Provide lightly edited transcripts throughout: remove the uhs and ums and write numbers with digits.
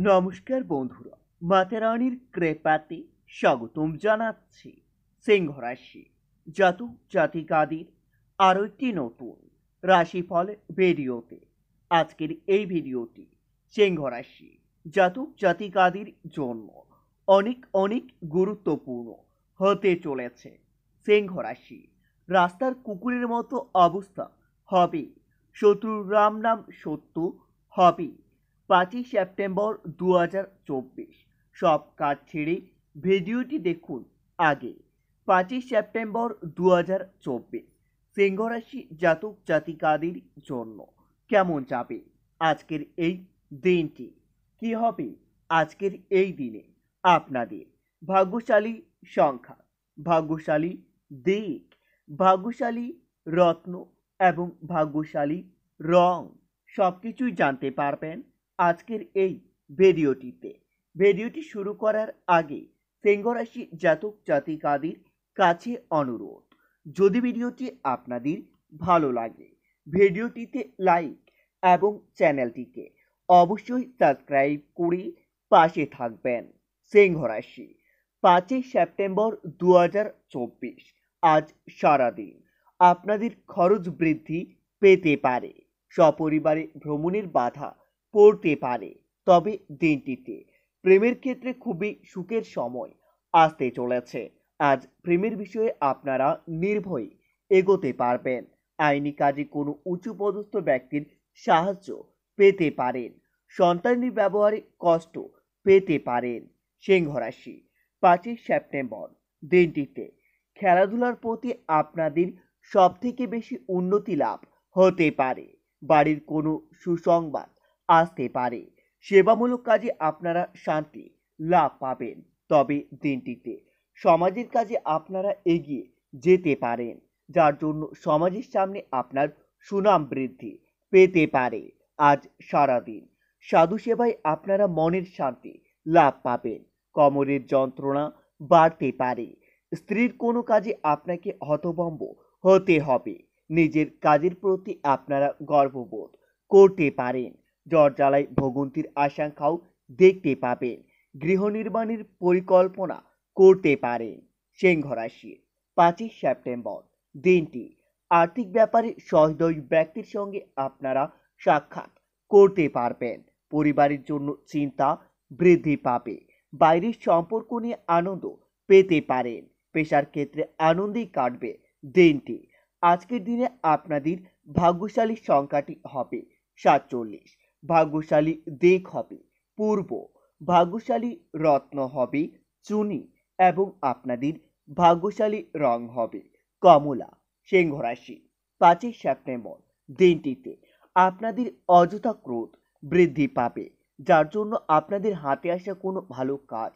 নমস্কার বন্ধুরা, মাতারানির কৃপাতে স্বাগতম জানাচ্ছি সিংহ রাশি জাতক জাতিকাদের আরও একটি নতুন রাশিফল ভিডিওতে। আজকের এই ভিডিওটি সিংহ রাশি জাতক জাতিকাদের জন্য অনেক অনেক গুরুত্বপূর্ণ হতে চলেছে। সিংহ রাশি রাস্তার কুকুরের মতো অবস্থা হবে, শত্রুর রাম নাম সত্য হবে। 5 সেপ্টেম্বর 2024 সব কাজ ছেড়ে ভিডিওটি দেখুন আগে। 5 সেপ্টেম্বর 2024 সিংহ রাশি জাতক জাতিকাদের জন্য কেমন যাবে আজকের এই দিনটি? কি হবে আজকের এই দিনে আপনাদের ভাগ্যশালী সংখ্যা, ভাগ্যশালী দিক, ভাগ্যশালী রত্ন এবং ভাগ্যশালী রং সবকিছুই জানতে পারবেন আজকের এই ভিডিওটিতে। ভিডিওটি শুরু করার আগে সিংহ রাশি জাতক জাতিকাদের কাছে অনুরোধ, যদি ভিডিওটি আপনাদের ভালো লাগে ভিডিওটিতে লাইক এবং চ্যানেলটিকে অবশ্যই সাবস্ক্রাইব করে পাশে থাকবেন। সিংহ রাশি 5 সেপ্টেম্বর 2024 আজ সারাদিন আপনাদের খরচ বৃদ্ধি পেতে পারে, সপরিবারে ভ্রমণের বাধা পড়তে পারে। তবে দিনটিতে প্রেমের ক্ষেত্রে খুবই সুখের সময় আসতে চলেছে। আজ প্রেমের বিষয়ে আপনারা নির্ভয়ে এগোতে পারবেন। আইনি কাজে কোনো উঁচুপদস্থ ব্যক্তির সাহায্য পেতে পারেন। সন্তানের ব্যবহারে কষ্ট পেতে পারেন। সিংহ রাশি 5 সেপ্টেম্বর দিনটিতে খেলাধুলার প্রতি আপনাদের সব থেকে বেশি উন্নতি লাভ হতে পারে। বাড়ির কোনো সুসংবাদ আসতে পারে। সেবামূলক কাজে আপনারা শান্তি লাভ পাবেন। তবে দিনটিতে সমাজের কাজে আপনারা এগিয়ে যেতে পারেন, যার জন্য সমাজের সামনে আপনার সুনাম বৃদ্ধি পেতে পারে। আজ সারাদিন সাধু সেবায় আপনারা মনের শান্তি লাভ পাবেন। কোমরের যন্ত্রণা বাড়তে পারে। স্ত্রীর কোনো কাজে আপনাকে হতভম্ব হতে হবে। নিজের কাজের প্রতি আপনারা গর্ববোধ করতে পারেন। জ্বর জ্বালায় ভোগান্তির আশঙ্কাও দেখতে পাবেন। গৃহ নির্মাণের পরিকল্পনা করতে পারেন। সিংহ রাশি 5 সেপ্টেম্বর দিনটি আর্থিক ব্যাপারে সহৃদয় ব্যক্তির সঙ্গে আপনারা সাক্ষাৎ করতে পারবেন। পরিবারের জন্য চিন্তা বৃদ্ধি পাবে। বাইরের সম্পর্ক নিয়ে আনন্দ পেতে পারেন। পেশার ক্ষেত্রে আনন্দেই কাটবে দিনটি। আজকের দিনে আপনাদের ভাগ্যশালী সংখ্যাটি হবে 47, ভাগ্যশালী দিক হবে পূর্ব, ভাগ্যশালী রত্ন হবে চুনি এবং আপনাদের ভাগ্যশালী রং হবে কমলা। সিংহ রাশি 5 সেপ্টেম্বর দিনটিতে আপনাদের অযথা ক্রোধ বৃদ্ধি পাবে, যার জন্য আপনাদের হাতে আসা কোনো ভালো কাজ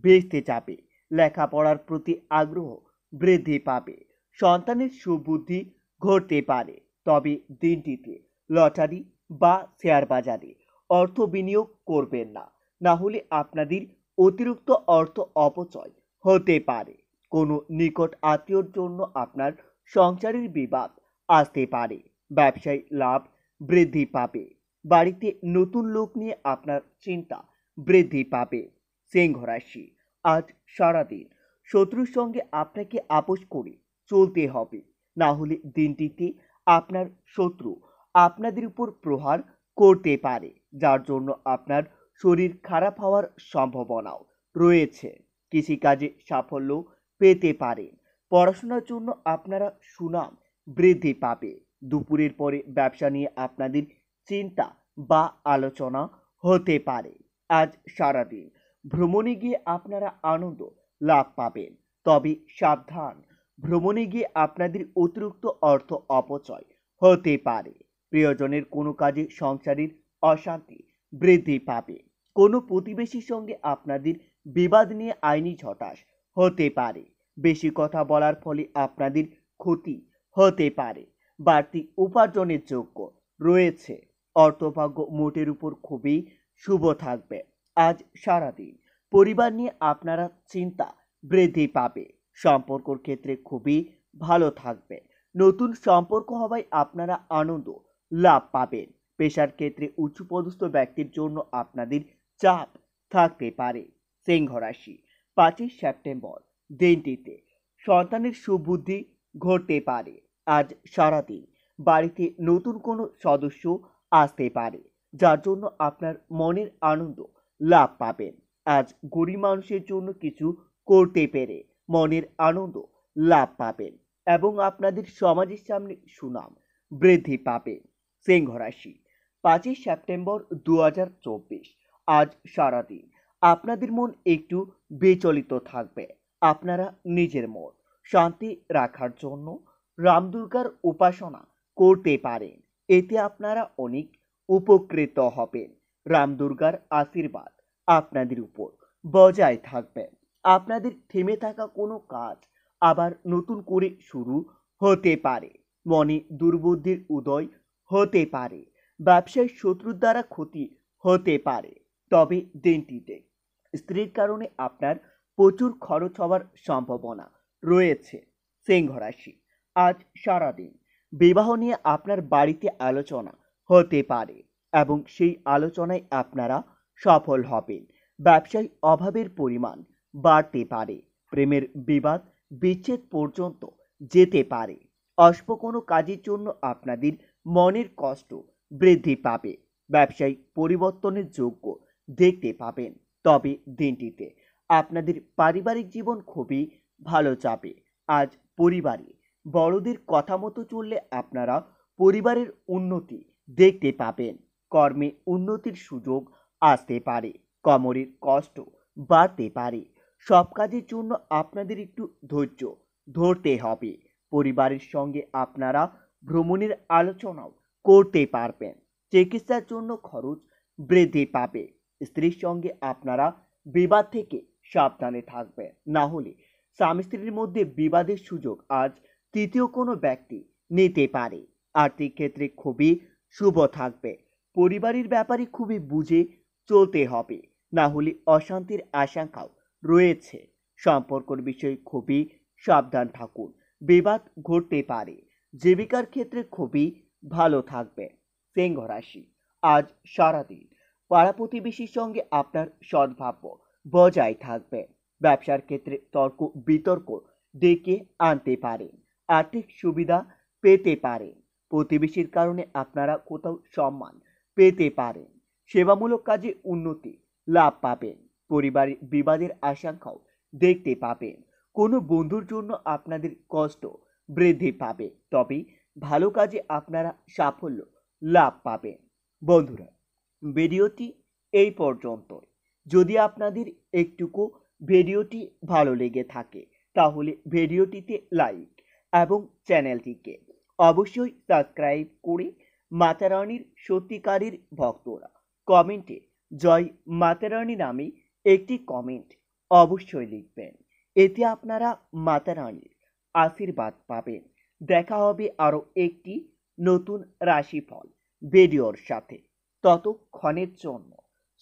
বেঁচতে যাবে। লেখাপড়ার প্রতি আগ্রহ বৃদ্ধি পাবে। সন্তানের সুবুদ্ধি ঘটতে পারে। তবে দিনটিতে লটারি বা শেয়ার বাজারে অর্থ বিনিয়োগ করবেন না, না হলে আপনাদের অতিরিক্ত অর্থ অপচয় হতে পারে। কোনো নিকট আত্মীয়র জন্য আপনার সংসারের বিবাদ আসতে পারে। ব্যবসায় লাভ বৃদ্ধি পাবে। বাড়িতে নতুন লোক নিয়ে আপনার চিন্তা বৃদ্ধি পাবে। সিংহ রাশি আজ সারাদিন শত্রুর সঙ্গে আপনাকে আপোষ করে চলতে হবে, না হলে দিনটিতে আপনার শত্রু আপনাদের উপর প্রহার করতে পারে, যার জন্য আপনার শরীর খারাপ হওয়ার সম্ভাবনাও রয়েছে। কৃষিকাজে সাফল্য পেতে পারেন। পড়াশোনার জন্য আপনারা সুনাম বৃদ্ধি পাবে। দুপুরের পরে ব্যবসা নিয়ে আপনাদের চিন্তা বা আলোচনা হতে পারে। আজ সারাদিন ভ্রমণে গিয়ে আপনারা আনন্দ লাভ পাবেন। তবে সাবধান, ভ্রমণে গিয়ে আপনাদের অতিরিক্ত অর্থ অপচয় হতে পারে। প্রিয়জনের কোনো কাজে সংসারের অশান্তি বৃদ্ধি পাবে। কোনো প্রতিবেশীর সঙ্গে আপনাদের বিবাদ নিয়ে আইনি ঝটাস হতে পারে। বেশি কথা বলার ফলে আপনাদের ক্ষতি হতে পারে। বাড়তি উপার্জনের যোগ্য রয়েছে। অর্থভাগ্য মোটের উপর খুবই শুভ থাকবে। আজ সারাদিন পরিবার নিয়ে আপনারা চিন্তা বৃদ্ধি পাবে। সম্পর্কর ক্ষেত্রে খুবই ভালো থাকবে। নতুন সম্পর্ক হওয়ায় আপনারা আনন্দ লাভ পাবেন। পেশার ক্ষেত্রে উচ্চপদস্থ ব্যক্তির জন্য আপনাদের চাপ থাকতে পারে। সিংহ রাশি 5ই সেপ্টেম্বর দিনটিতে সন্তানের সুবুদ্ধি ঘটতে পারে। আজ সারাদিন বাড়িতে নতুন কোনো সদস্য আসতে পারে, যার জন্য আপনার মনের আনন্দ লাভ পাবেন। আজ গরিব মানুষের জন্য কিছু করতে পেরে মনের আনন্দ লাভ পাবেন এবং আপনাদের সমাজের সামনে সুনাম বৃদ্ধি পাবে। সিংহ রাশি 5ই সেপ্টেম্বর 2024 আজ সারাদিন আপনাদের মন একটু বিচলিত থাকবে। আপনারা নিজের মন শান্তি রাখার জন্য রাম দুর্গার উপাসনা করতে পারেন। এতে আপনারা অনেক উপকৃত হবেন। রাম দুর্গার আশীর্বাদ আপনাদের উপর বজায় থাকবে। আপনাদের থেমে থাকা কোনো কাজ আবার নতুন করে শুরু হতে পারে। মনে দুর্বুদ্ধির উদয় হতে পারে। ব্যবসায় শত্রুর দ্বারা ক্ষতি হতে পারে। তবে দিনটিতে স্ত্রীর কারণে আপনার প্রচুর খরচ হওয়ার সম্ভাবনা রয়েছে। সিংহ রাশি আজ সারাদিন বিবাহ নিয়ে আপনার বাড়িতে আলোচনা হতে পারে এবং সেই আলোচনায় আপনারা সফল হবেন। ব্যবসায় অভাবের পরিমাণ বাড়তে পারে। প্রেমের বিবাদ বিচ্ছেদ পর্যন্ত যেতে পারে। অল্প কোনো কাজের জন্য আপনাদের মনের কষ্ট বৃদ্ধি পাবে। ব্যবসায় পরিবর্তনের যোগ্য দেখতে পাবেন। তবে দিনটিতে আপনাদের পারিবারিক জীবন খুবই ভালো যাবে। আজ পরিবারে বড়দের কথা মতো চললে আপনারা পরিবারের উন্নতি দেখতে পাবেন। কর্মে উন্নতির সুযোগ আসতে পারে। কোমরের কষ্ট বাড়তে পারে। সব কাজের জন্য আপনাদের একটু ধৈর্য ধরতে হবে। পরিবারের সঙ্গে আপনারা ভ্রমণের আলোচনাও করতে পারবেন। চিকিৎসার জন্য খরচ বৃদ্ধি পাবে। স্ত্রীর সঙ্গে আপনারা বিবাদ থেকে সাবধানে থাকবেন, না হলে স্বামী স্ত্রীর মধ্যে বিবাদের সুযোগ আজ তৃতীয় কোনো ব্যক্তি নিতে পারে। আর্থিক ক্ষেত্রে খুবই শুভ থাকবে। পরিবারের ব্যাপারে খুবই বুঝে চলতে হবে, না হলে অশান্তির আশঙ্কাও রয়েছে। সম্পর্কের বিষয়ে খুবই সাবধান থাকুন, বিবাদ ঘটতে পারে। জীবিকার ক্ষেত্রে খুবই ভালো থাকবে। সিংহ রাশি আজ সারাদিন পাড়া প্রতিবেশীর সঙ্গে আপনার সদ্ভাব্য বজায় থাকবে। ব্যবসার ক্ষেত্রে তর্ক বিতর্ক ডেকে আনতে পারেন। আর্থিক সুবিধা পেতে পারেন। প্রতিবেশীর কারণে আপনারা কোথাও সম্মান পেতে পারেন। সেবামূলক কাজে উন্নতি লাভ পাবেন। পরিবারের বিবাদের আশঙ্কাও দেখতে পাবেন। কোনো বন্ধুর জন্য আপনাদের কষ্ট বৃদ্ধি পাবে। তবে ভালো কাজে আপনারা সাফল্য লাভ পাবেন। বন্ধুরা, ভিডিওটি এই পর্যন্তই। যদি আপনাদের একটুকু ভিডিওটি ভালো লেগে থাকে তাহলে ভিডিওটিতে লাইক এবং চ্যানেলটিকে অবশ্যই সাবস্ক্রাইব করে মাতা রানীর সত্যিকারের ভক্তরা কমেন্টে জয় মাতা রানী নামে একটি কমেন্ট অবশ্যই লিখবেন। এতে আপনারা মাতা রানীর আশীর্বাদ পাবেন। দেখা হবে আরও একটি নতুন রাশিফল ভিডিওর সাথে। ততক্ষণের জন্য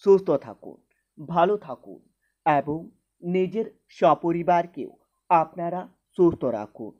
সুস্থ থাকুন, ভালো থাকুন এবং নিজের সপরিবারকেও আপনারা সুস্থ রাখুন।